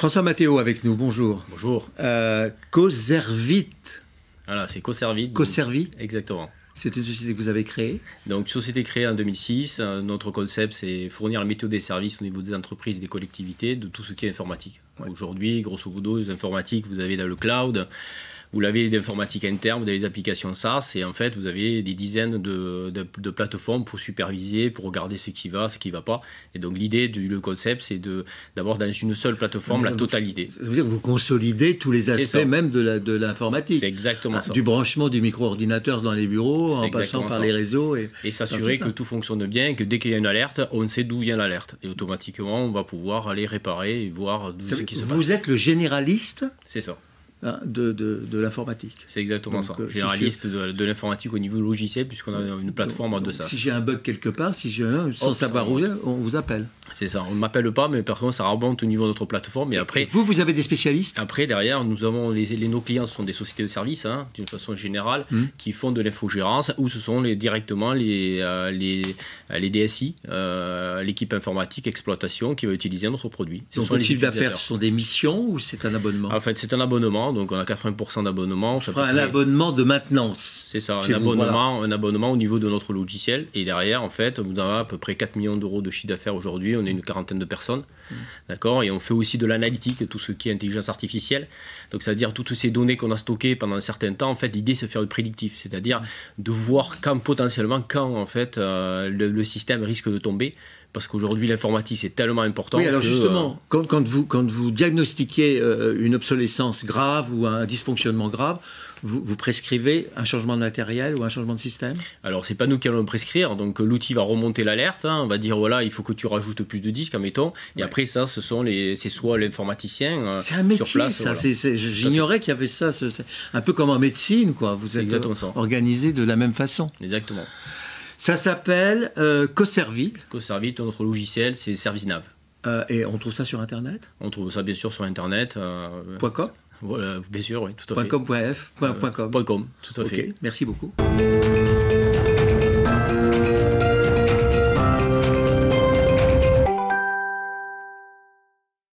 François Mathéo avec nous, bonjour. Bonjour. Coservit. Voilà, c'est Coservit. Coservit. Exactement. C'est une société que vous avez créée. Donc, société créée en 2006. Notre concept, c'est fournir la méthode des services au niveau des entreprises et des collectivités de tout ce qui est informatique. Ouais. Aujourd'hui, grosso modo, les informatiques, vous avez dans le cloud, vous avez d'informatique interne, vous avez des applications SaaS, et en fait, vous avez des dizaines de plateformes pour superviser, pour regarder ce qui va pas. Et donc, l'idée du concept, c'est d'avoir dans une seule plateforme la totalité. Ça veut dire que vous consolidez tous les aspects même de l'informatique. C'est exactement ça. Du branchement du micro-ordinateur dans les bureaux, en passant par les réseaux. Et s'assurer que tout fonctionne bien, que dès qu'il y a une alerte, on sait d'où vient l'alerte. Et automatiquement, on va pouvoir aller réparer et voir d'où ce qui se passe. Vous êtes le généraliste. C'est ça. De l'informatique. C'est exactement ça. Généraliste de l'informatique au niveau logiciel, puisqu'on a une plateforme de ça. Si j'ai un bug quelque part, si j'ai sans savoir où, on vous appelle. C'est ça. On ne m'appelle pas, mais par contre, ça remonte au niveau de notre plateforme. Et après, vous avez des spécialistes. Après, derrière, nous avons nos clients, ce sont des sociétés de services, d'une façon générale, qui font de l'infogérance, ou ce sont directement les DSI, l'équipe informatique, exploitation, qui va utiliser notre produit. Donc, le chiffre d'affaires, ce sont des missions ou c'est un abonnement? En fait, c'est un abonnement. Donc, on a 80% d'abonnement. Un abonnement de maintenance. C'est ça, un abonnement au niveau de notre logiciel. Et derrière, en fait, on a à peu près 4 millions d'euros de chiffre d'affaires aujourd'hui. On est une quarantaine de personnes. D'accord. Et on fait aussi de l'analytique, tout ce qui est intelligence artificielle. Donc, c'est-à-dire toutes ces données qu'on a stockées pendant un certain temps. En fait, l'idée, c'est de faire du prédictif. C'est-à-dire de voir potentiellement, en fait, le système risque de tomber. Parce qu'aujourd'hui, l'informatique, c'est tellement important. Oui, alors justement, quand vous diagnostiquez une obsolescence grave ou un dysfonctionnement grave, vous prescrivez un changement de matériel ou un changement de système? Alors, c'est pas nous qui allons le prescrire. Donc, l'outil va remonter l'alerte. On va dire, voilà, il faut que tu rajoutes plus de disques, admettons. Et après, ça, c'est soit l'informaticien c'est un métier, sur place. Ça. Voilà. J'ignorais qu'il y avait ça. C'est un peu comme en médecine, quoi. Vous êtes organisé de la même façon. Exactement. Ça s'appelle Coservit. Coservit, notre logiciel, c'est ServiceNav. Et on trouve ça sur Internet? On trouve ça bien sûr sur Internet. .com? Voilà, bien sûr, oui, tout à fait. .com.f, .com. .com, tout à fait. Ok, merci beaucoup.